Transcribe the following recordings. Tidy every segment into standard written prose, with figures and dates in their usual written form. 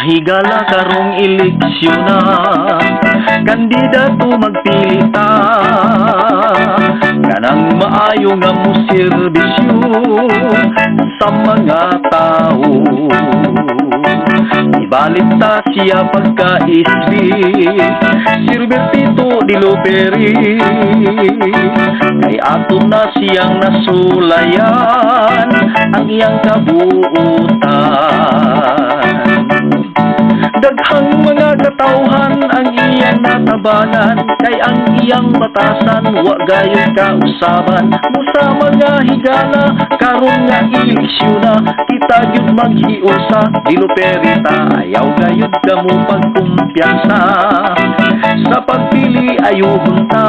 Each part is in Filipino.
higala karong eleksyon na, kandidato magpili ta, kanang maayo nga mo serbisyo sa mga tao. Ibalik ta siya pagka-isbi, Sir Bertito Dilopere, kay ato na siyang nasulayan ang iyang kabuutan. Daghang mga katawhan ang iyang natabanan, kay ang iyang batasan wa gayon kausaban. Musa mga higala karon nga eleksyon na, kita gyud maghiusa. Dilopere ta ayaw gayud kamo pagkumpiyansa, sa pagpili ayuhon ta.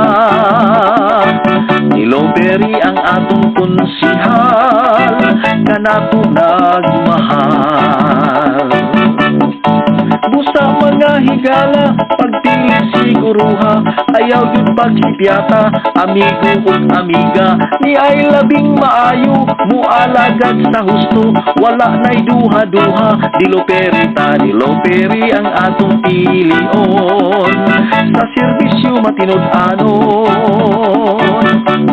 Dilopere ang atong konsihal, kanato nagmahal. Busa mga higala, pagpili siguruha, ayaw yun pagsipyata, amigo ug amiga, ni ay labing maayo, mualagad sa husto, wala na'y duha-duha. Dilopere ta, Dilopere ang atong pilion, sa serbisyo matinud-anon,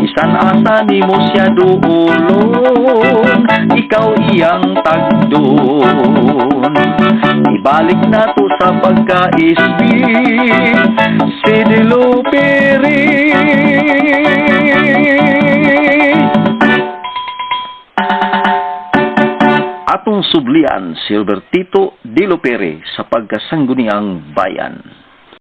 isan asa ni mo siya duolon, ikaw iyang tagdon. Ibalik na to sa pagka-isbi, si Dilopere. Atong sublian, Sir Bertito Dilopere, sa pagkasangguniang bayan.